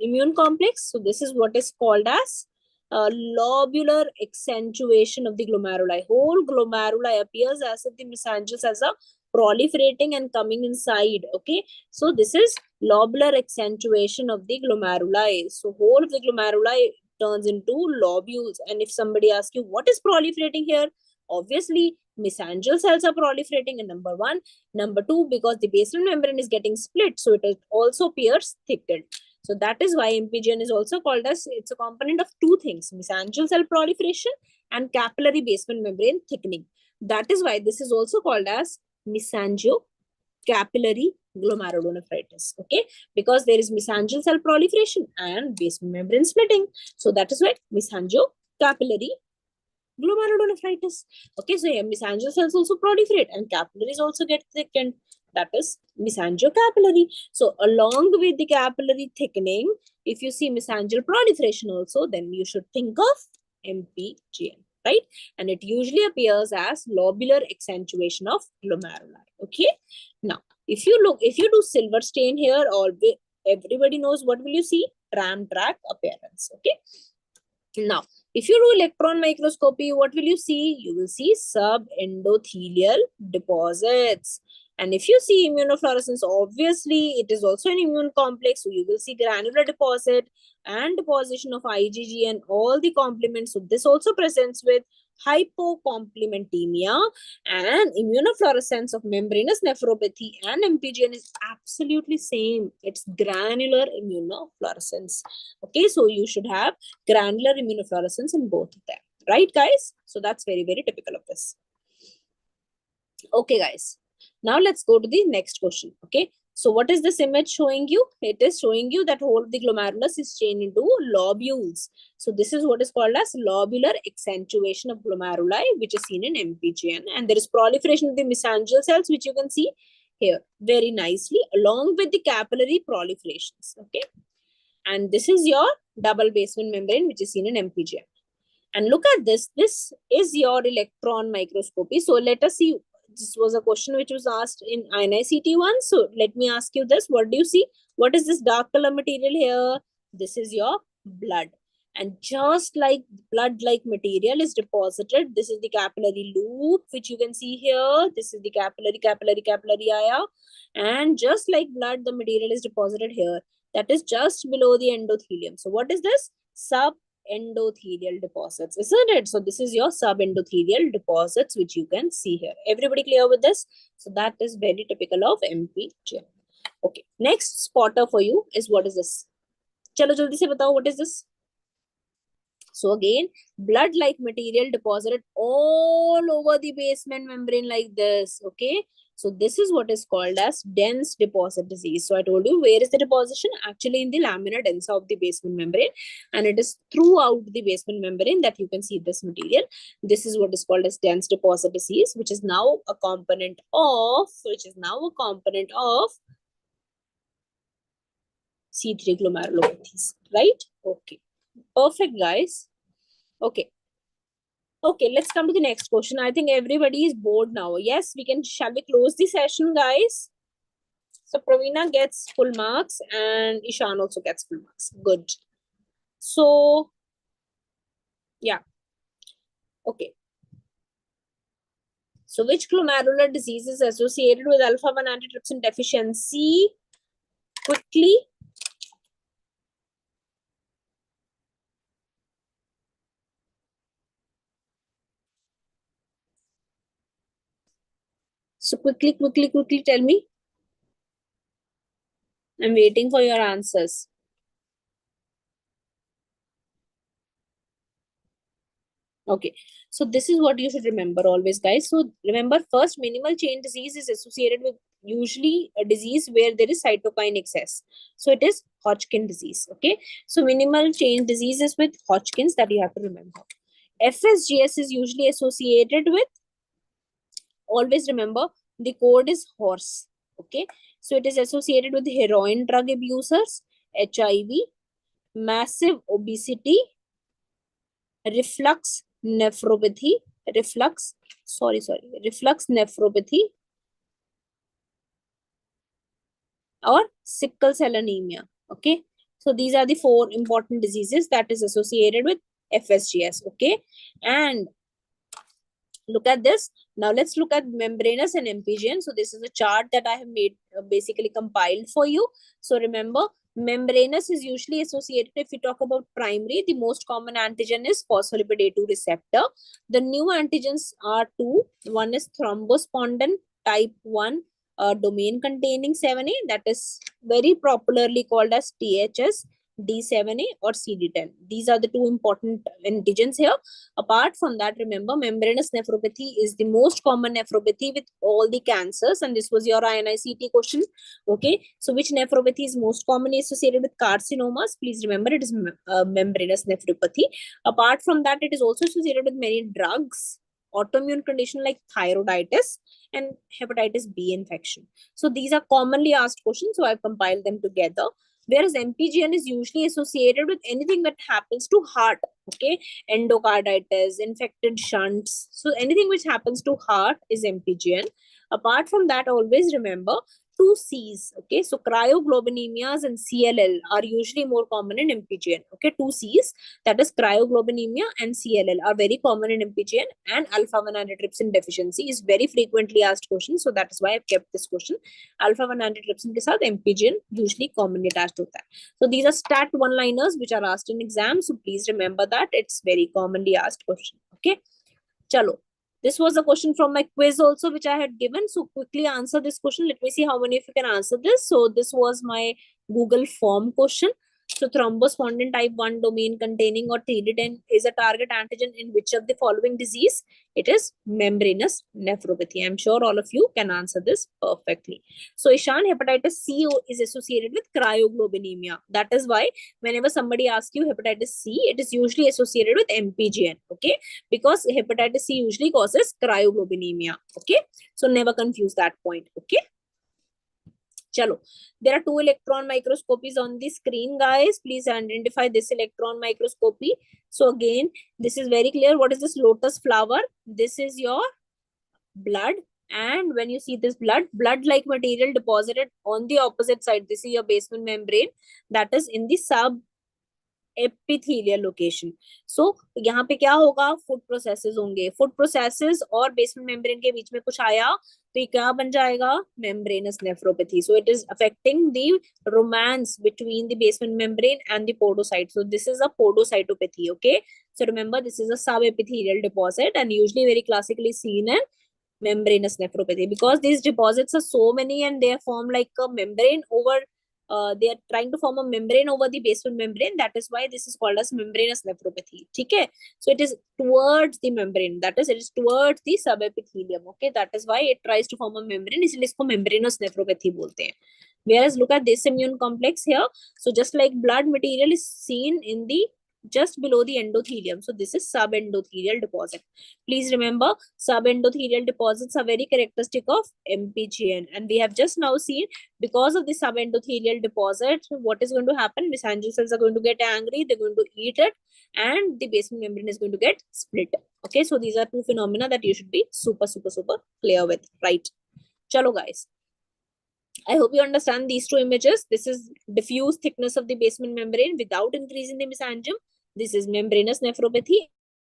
immune complex. So this is what is called as lobular accentuation of the glomeruli. Whole glomeruli appears as if the mesangial cells are proliferating and coming inside. Okay, so this is lobular accentuation of the glomeruli. So whole of the glomeruli turns into lobules. And if somebody asks you what is proliferating here, obviously mesangial cells are proliferating in number one. Number two, because the basement membrane is getting split, so it also appears thickened. So that is why MPGN is also called as, it's a component of two things, mesangial cell proliferation and capillary basement membrane thickening. That is why this is also called as mesangio-capillary glomerulonephritis. Okay, because there is mesangial cell proliferation and basement membrane splitting. So that is why mesangio-capillary glomerulonephritis. Okay, so yeah, mesangial cells also proliferate and capillaries also get thickened. That is mesangiocapillary. So along with the capillary thickening, if you see mesangial proliferation also, then you should think of MPGN, right? And it usually appears as lobular accentuation of glomeruli. Okay. Now, if you do silver stain here, everybody knows what will you see? Tram track appearance. Okay. Now, if you do electron microscopy, what will you see? You will see subendothelial deposits. And if you see immunofluorescence, obviously it is also an immune complex. So you will see granular deposit and deposition of IgG and all the complements. So this also presents with hypocomplementemia, and immunofluorescence of membranous nephropathy and MPGN is absolutely same. It's granular immunofluorescence. Okay, so you should have granular immunofluorescence in both of them. Right, guys? So that's very, very typical of this. Okay, guys. Now let's go to the next question. Okay. So what is this image showing you? It is showing you that whole of the glomerulus is changed into lobules. So this is what is called as lobular accentuation of glomeruli, which is seen in MPGN. And there is proliferation of the mesangial cells, which you can see here very nicely, along with the capillary proliferations. Okay. And this is your double basement membrane, which is seen in MPGN. And look at this. This is your electron microscopy. So let us see. This was a question which was asked in INICT1. So let me ask you this. What do you see? What is this dark color material here? This is your blood. And just like blood-like material is deposited, this is the capillary loop, which you can see here. This is the capillary aya. And just like blood, the material is deposited here. That is just below the endothelium. So what is this? Subendothelial deposits, isn't it? So this is your subendothelial deposits, which you can see here. Everybody clear with this? So that is very typical of MPGN. Okay, next spotter for you is, what is this? Chalo jaldi se batao, what is this? So again, blood-like material deposited all over the basement membrane like this. Okay, so this is what is called as dense deposit disease. So I told you, where is the deposition? Actually in the lamina densa of the basement membrane, and it is throughout the basement membrane that you can see this material. This is what is called as dense deposit disease, which is now a component of C3 glomerulopathies, right? Okay, perfect, guys. Okay. Okay, let's come to the next question. I think everybody is bored now. Yes, shall we close the session, guys? So Pravina gets full marks and Ishan also gets full marks. Good. So, yeah. Okay. So which glomerular disease is associated with alpha-1 antitrypsin deficiency? Quickly. So quickly tell me. I'm waiting for your answers. Okay, so this is what you should remember always, guys. So remember, first, minimal chain disease is associated with usually a disease where there is cytokine excess. So it is Hodgkin disease. Okay, so minimal chain disease is with Hodgkin's, that you have to remember. FSGS is usually associated with, always remember, the code is horse. Okay, so it is associated with heroin drug abusers, HIV, massive obesity, reflux nephropathy, reflux nephropathy, or sickle cell anemia. Okay, so these are the 4 important diseases that is associated with FSGS. Okay, and look at this. Now let's look at membranous and MPGN. So this is a chart that I have made, basically compiled for you. So remember, membranous is usually associated, if we talk about primary, the most common antigen is phospholipid A2 receptor. The new antigens are two. One is thrombospondin type 1 domain containing 7A, that is very popularly called as THS, D7A or CD10. These are the two important antigens here. Apart from that, remember, membranous nephropathy is the most common nephropathy with all the cancers, and this was your INICT question. Okay, so which nephropathy is most commonly associated with carcinomas? Please remember, it is membranous nephropathy. Apart from that, it is also associated with many drugs, autoimmune condition like thyroiditis and hepatitis B infection. So these are commonly asked questions, so I've compiled them together. Whereas MPGN is usually associated with anything that happens to heart, okay, endocarditis, infected shunts. So anything which happens to heart is MPGN. Apart from that, always remember two C's, okay. So cryoglobinemias and CLL are usually more common in MPGN, okay. Two C's, that is cryoglobinemia and CLL, are very common in MPGN, and alpha-1 antitrypsin deficiency is very frequently asked question. So that is why I've kept this question. Alpha-1 antitrypsin के साथ MPGN usually commonly attached होता है. So these are stat one-liners which are asked in exams. So please remember that it's very commonly asked question. Okay. Chalo. This was a question from my quiz also, which I had given. So quickly answer this question. Let me see how many of you can answer this. So this was my Google form question. So thrombospondin type 1 domain containing or TD10 is a target antigen in which of the following disease? It is membranous nephropathy. I'm sure all of you can answer this perfectly. So Ishan, hepatitis C is associated with cryoglobinemia. That is why whenever somebody asks you hepatitis C, it is usually associated with MPGN. Okay, because hepatitis C usually causes cryoglobinemia. Okay, so never confuse that point. Okay. Chalo. There are two electron microscopies on the screen, guys. Please identify this electron microscopy. So again, this is very clear. What is this lotus flower? This is your blood. And when you see this blood-like material deposited on the opposite side, this is your basement membrane, that is in the sub epithelial location. So यहाँ पे क्या होगा? Food processes होंगे. Food processes और basement membrane के बीच में कुछ आया तो ये क्या बन जाएगा? Membranous nephropathy. So it is affecting the romance between the basement membrane and the podocyte. So this is a podocytopathy. Okay, so remember, this is a subepithelial deposit and usually very classically seen in membranous nephropathy, because these deposits are so many and they form like a membrane over they are trying to form a membrane over the basement membrane. That is why this is called as membranous nephropathy. Okay, so it is towards the membrane, that is, it is towards the subepithelium. Okay, that is why it tries to form a membrane, इसलिए इसको membranous nephropathy बोलते हैं. Whereas look at this immune complex here. So just like blood material is seen in the just below the endothelium. So this is subendothelial deposit. Please remember, subendothelial deposits are very characteristic of MPGN. And we have just now seen, because of the subendothelial deposit, what is going to happen? Mesangial cells are going to get angry, they're going to eat it, and the basement membrane is going to get split. Okay, so these are two phenomena that you should be super clear with, right? Chalo guys. I hope you understand these two images. This is diffuse thickness of the basement membrane without increasing the mesangium. This is membranous nephropathy,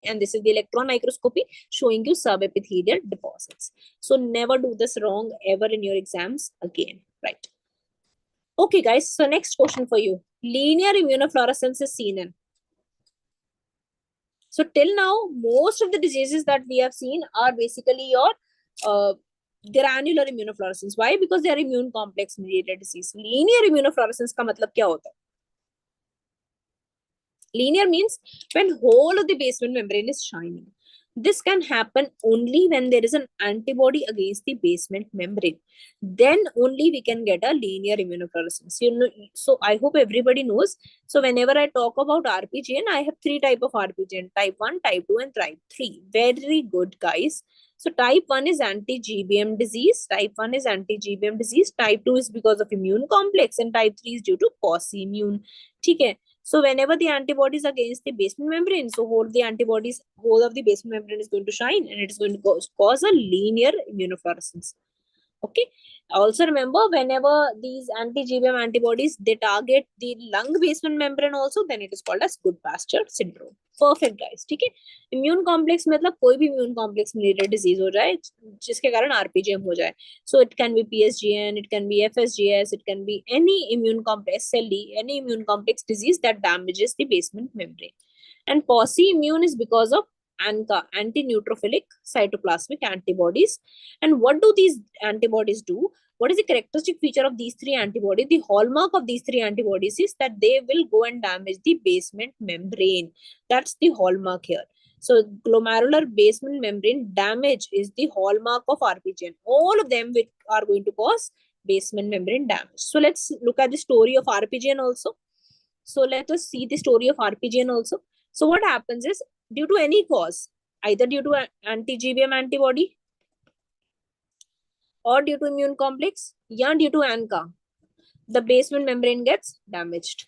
and this is the electron microscopy showing you subepithelial deposits. So never do this wrong ever in your exams again, right? Okay, guys. So next question for you. Linear immunofluorescence is seen in. So till now, most of the diseases that we have seen are basically your granular immunofluorescence. Why? Because they are immune complex mediated disease. Linear immunofluorescence का मतलब क्या होता है? Linear means when whole of the basement membrane is shining. This can happen only when there is an antibody against the basement membrane. Then only we can get a linear immunofluorescence. You know, so I hope everybody knows. So whenever I talk about RPGN, I have three type of RPGN: type 1, type 2, and type 3. Very good, guys. So type 1 is anti-GBM disease. Type 1 is anti-GBM disease. Type 2 is because of immune complex, and type 3 is due to quasi-immune. Okay. So whenever the antibodies against the basement membrane, so whole of the basement membrane is going to shine, and it is going to cause a linear immunofluorescence. Okay. Also remember, whenever these anti-GBM antibodies, they target the lung basement membrane also, then it is called as good pasture syndrome. Perfect guys. ठीक है. Immune complex मतलब कोई भी immune complex related disease हो जाए जिसके कारण RPGM हो जाए. So it can be PSGN, it can be FSGS, it can be any immune complex SLE, any immune complex disease that damages the basement membrane. And POSI immune is because of ANCA, anti-neutrophilic cytoplasmic antibodies. And what do these antibodies do? What is the characteristic feature of these three antibodies? The hallmark of these three antibodies is that they will go and damage the basement membrane. That's the hallmark here. So glomerular basement membrane damage is the hallmark of RPGN. All of them are going to cause basement membrane damage. So let's look at the story of RPGN also. So let us see the story of RPGN also. So what happens is, due to any cause, either due to anti-GBM antibody or due to immune complex, or due to ANCA, the basement membrane gets damaged.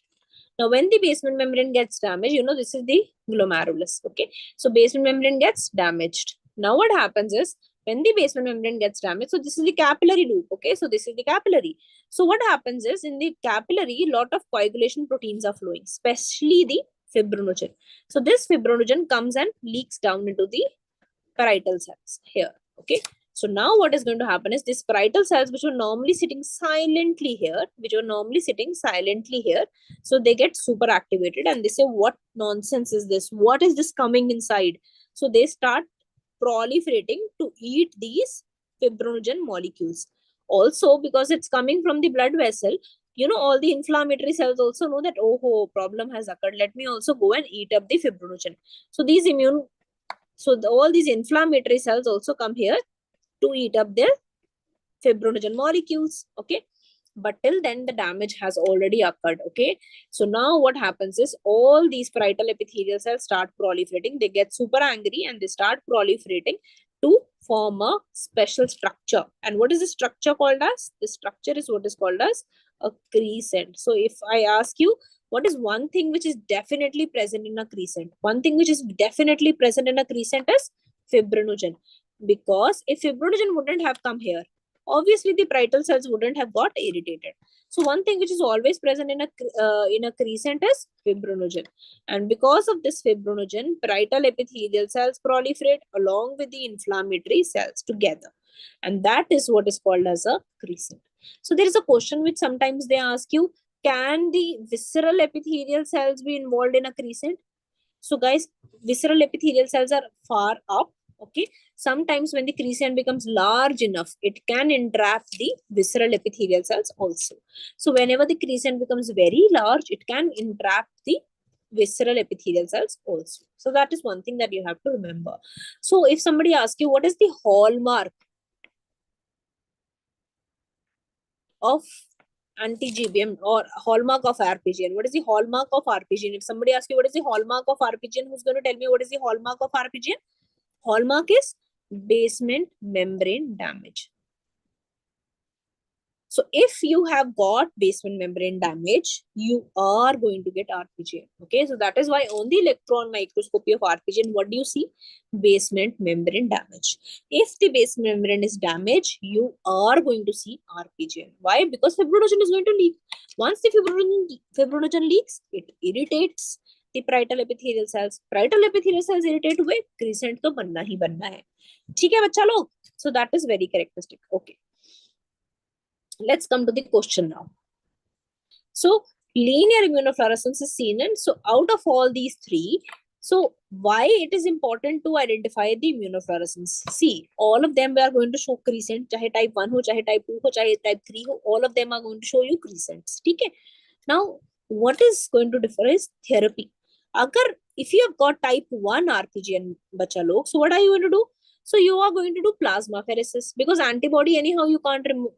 Now, when the basement membrane gets damaged, this is the glomerulus. Okay. So basement membrane gets damaged. Now, what happens is, when the basement membrane gets damaged, so this is the capillary loop. Okay. So this is the capillary. So what happens is, in the capillary, a lot of coagulation proteins are flowing, especially the fibrinogen. So this fibrinogen comes and leaks down into the parietal cells here. Okay. So now what is going to happen is, these parietal cells, which were normally sitting silently here, so they get super activated and they say, what nonsense is this? What is this coming inside? So they start proliferating to eat these fibrinogen molecules. Also, because it's coming from the blood vessel, all the inflammatory cells also know that, oh, problem has occurred. Let me also go and eat up the fibrinogen. So all these inflammatory cells also come here to eat up their fibrinogen molecules. Okay. But till then, the damage has already occurred. Okay. So now what happens is, all these parietal epithelial cells start proliferating. They get super angry and they start proliferating to form a special structure. And what is the structure called as? The structure is what is called as a crescent. So if I ask you, what is one thing which is definitely present in a crescent? One thing which is definitely present in a crescent is fibrinogen. Because if fibrinogen wouldn't have come here, obviously the parietal cells wouldn't have got irritated. So one thing which is always present in a crescent is fibrinogen. And because of this fibrinogen, parietal epithelial cells proliferate along with the inflammatory cells together. And that is what is called as a crescent. So there is a question which sometimes they ask you, can the visceral epithelial cells be involved in a crescent? So guys, visceral epithelial cells are far up. Okay. Sometimes when the crescent becomes large enough, it can entrap the visceral epithelial cells also. So whenever the crescent becomes very large, it can entrap the visceral epithelial cells also. So that is one thing that you have to remember. So if somebody asks you, what is the hallmark of anti-GBM or hallmark of RPGN? What is the hallmark of RPGN? If somebody asks you, what is the hallmark of RPGN, who's going to tell me what is the hallmark of RPGN? Hallmark is basement membrane damage. So if you have got basement membrane damage, you are going to get RPGN. Okay, so that is why on the electron microscopy of RPGN, what do you see? Basement membrane damage. If the basement membrane is damaged, you are going to see RPGN. Why? Because fibrinogen is going to leak. Once the fibrinogen leaks, it irritates the parietal epithelial cells. Parietal epithelial cells irritate हुए, crescent तो बनना ही बनना है. ठीक है बच्चा लोग? So that is very characteristic. Okay. Let's come to the question now. So linear immunofluorescence is seen in, so out of all these three, so why it is important to identify the immunofluorescence? See, all of them are going to show crescent, chahe type 1 ho, chahe type 2 ho, chahe type 3 ho, all of them are going to show you crescents. Okay? Now, what is going to differ is therapy. If you have got type 1 RPGN bacha log, so what are you going to do? So you are going to do plasmapheresis, because antibody anyhow you can't remove.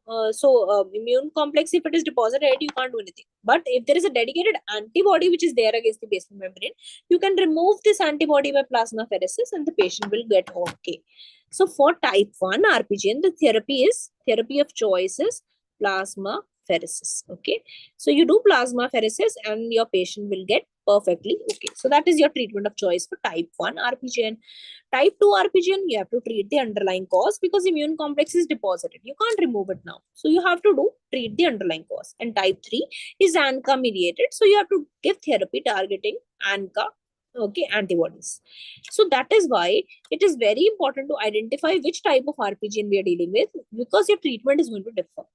Immune complex, if it is deposited, you can't do anything. But if there is a dedicated antibody which is there against the basement membrane, you can remove this antibody by plasmapheresis and the patient will get okay. So for type 1 RPGN, the therapy of choice is plasmapheresis. pheresis. Okay, so you do plasmapheresis and your patient will get perfectly okay. So that is your treatment of choice for type 1 RPGN. Type 2 RPGN, you have to treat the underlying cause because immune complex is deposited. You can't remove it now. So you have to treat the underlying cause. And type 3 is ANCA mediated. So you have to give therapy targeting ANCA, okay, antibodies. So that is why it is very important to identify which type of RPGN we are dealing with because your treatment is going to differ.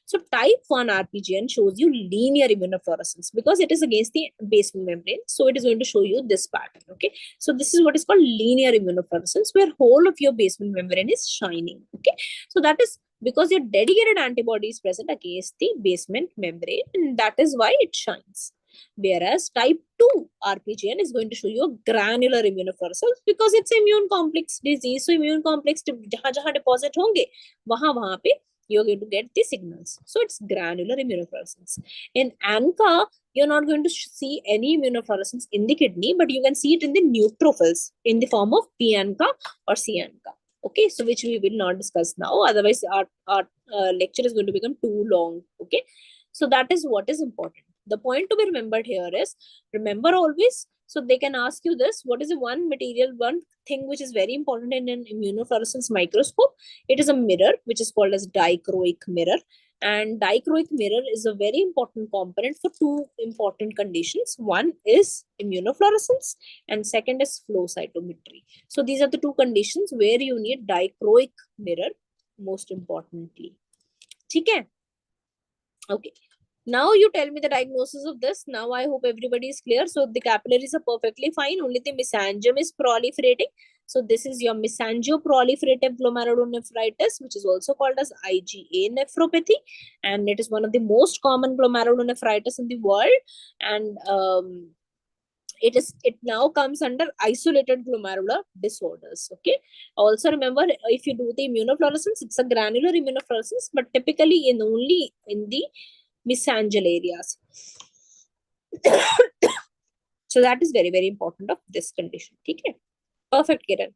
So type 1 RPGN shows you linear immunofluorescence because it is against the basement membrane. So it is going to show you this pattern. Okay. So this is what is called linear immunofluorescence where whole of your basement membrane is shining. Okay. So that is because your dedicated antibody is present against the basement membrane and that is why it shines. Whereas type 2 RPGN is going to show you a granular immunofluorescence because it's immune complex disease. So immune complex jahan deposit honge, wahan pe you're going to get the signals. So it's granular immunofluorescence. In ANCA, you're not going to see any immunofluorescence in the kidney, but you can see it in the neutrophils in the form of P-ANCA or C-ANCA. Okay, so which we will not discuss now. Otherwise, our lecture is going to become too long. Okay, so that is what is important. The point to be remembered here is, remember always, so they can ask you this, what is the one thing which is very important in an immunofluorescence microscope? It is a mirror, which is called as dichroic mirror. And dichroic mirror is a very important component for two important conditions. One is immunofluorescence and second is flow cytometry. So these are the two conditions where you need dichroic mirror most importantly. Okay? Okay. Now you tell me the diagnosis of this. Now I hope everybody is clear. So the capillaries are perfectly fine. Only the mesangium is proliferating. So this is your mesangioproliferative glomerulonephritis, which is also called as IgA nephropathy. And it is one of the most common glomerulonephritis in the world. And it now comes under isolated glomerular disorders. Okay. Also remember, if you do the immunofluorescence, it's a granular immunofluorescence, but typically only in the mesangial areas. So that is very, very important of this condition. Okay. Perfect, Kiran.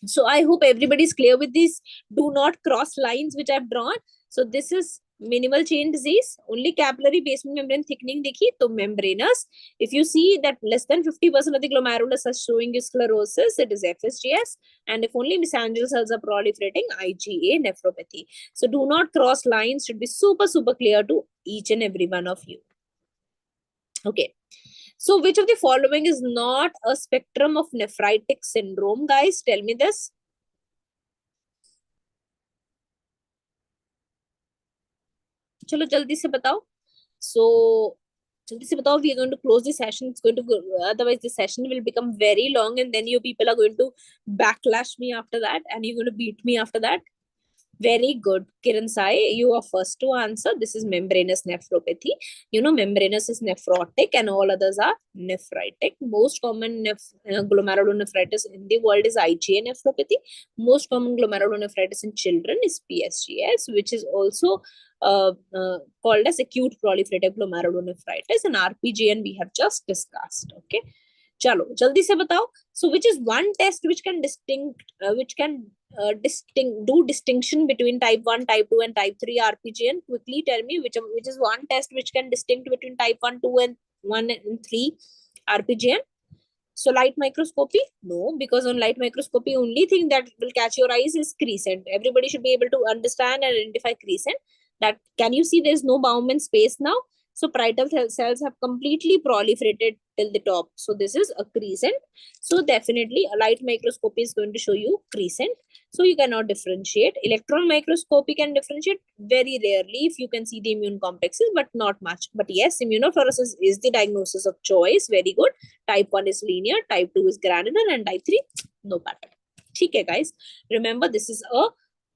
So I hope everybody is clear with this. Do not cross lines which I've drawn. So this is minimal chain disease, only capillary basement membrane thickening dekhi, to membranous. If you see that less than 50% of the glomerulus are showing you sclerosis, it is FSGS. And if only mesangial cells are proliferating, IgA nephropathy. So do not cross lines, should be super, super clear to each and every one of you. Okay. So which of the following is not a spectrum of nephritic syndrome, guys? Tell me this. Chalo, jaldi se batao. So, jaldi se batao, we are going to close the session. It's going to go, otherwise the session will become very long and then you people are going to backlash me after that and you're going to beat me after that. Very good. Kiran Sai, you are first to answer. This is membranous nephropathy. You know, membranous is nephrotic and all others are nephritic. Most common glomerulonephritis in the world is IgA nephropathy. Most common glomerulonephritis in children is FSGS, which is also called as acute proliferative glomerulonephritis, and RPGN we have just discussed. Okay. Chalo, jaldi se batao. So which is one test which can do distinction between type 1, type 2 and type 3 RPGN? Quickly tell me which is one test which can distinct between type 1, 2 and 1 and 3 RPGN? So light microscopy? No, because on light microscopy, only thing that will catch your eyes is crescent. Everybody should be able to understand and identify crescent. That can you see there's no Bowman space now? So parietal cells have completely proliferated till the top. So this is a crescent. So definitely a light microscopy is going to show you crescent. So you cannot differentiate. Electron microscopy can differentiate very rarely if you can see the immune complexes, but not much. But yes, immunofluorescence is the diagnosis of choice. Very good. Type 1 is linear, type 2 is granular, and type 3, no pattern. Okay, guys. Remember, this is a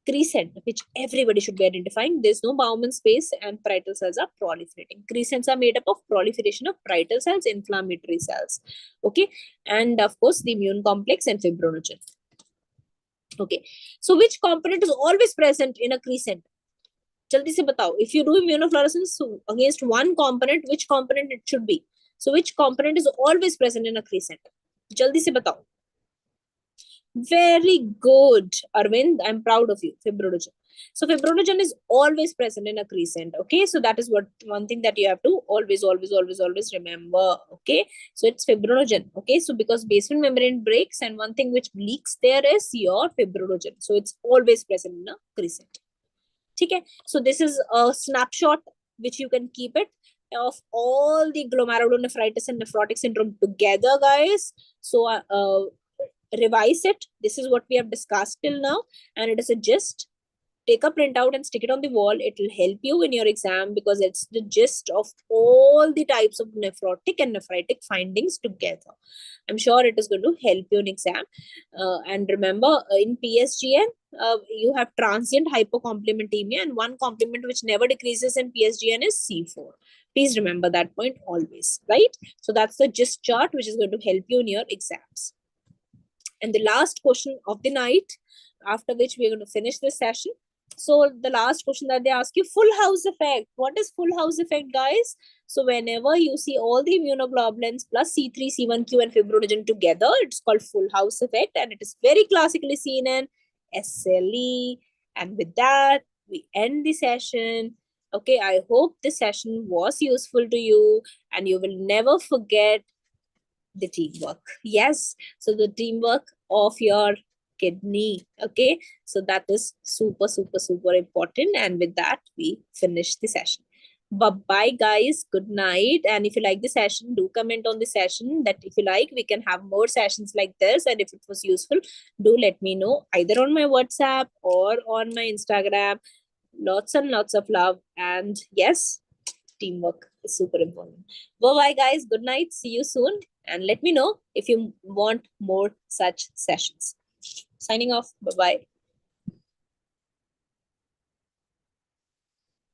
crescent, which everybody should be identifying. There's no Bowman space and parietal cells are proliferating. Crescents are made up of proliferation of parietal cells, inflammatory cells. Okay. And of course, the immune complex and fibrinogen. Okay. So which component is always present in a crescent? Jaldi se batao. If you do immunofluorescence against one component, which component it should be? So which component is always present in a crescent? Jaldi se batao. Very good, Arvind. I'm proud of you. Fibrinogen. So fibrinogen is always present in a crescent. Okay, so that is what one thing that you have to always remember. Okay, so it's fibrinogen. Okay, so because basement membrane breaks and one thing which leaks there is your fibrinogen. So it's always present in a crescent. Okay, so this is a snapshot which you can keep it of all the glomerulonephritis and nephrotic syndrome together, guys. So revise it. This is what we have discussed till now, and it is a gist. Take a printout and stick it on the wall. It will help you in your exam because it's the gist of all the types of nephrotic and nephritic findings together. I'm sure it is going to help you in exam. And remember, in PSGN, you have transient hypocomplementemia, and one complement which never decreases in PSGN is C4. Please remember that point always, right? So that's the gist chart which is going to help you in your exams. And the last question of the night, after which we're going to finish this session. So the last question that they ask you, full house effect. What is full house effect, guys? So whenever you see all the immunoglobulins plus C3, C1q and fibrinogen together, it's called full house effect, and it is very classically seen in SLE. And with that, we end the session. Okay, I hope this session was useful to you and you will never forget the teamwork. Yes, so the teamwork of your kidney. Okay, so that is super important, and with that we finish the session. Bye guys, good night. And if you like the session, do comment on the session that if you like we can have more sessions like this, and if it was useful, do let me know either on my WhatsApp or on my Instagram. Lots and lots of love, and yes, teamwork is super important. Bye guys, good night, see you soon, and let me know if you want more such sessions. Signing off. Bye bye.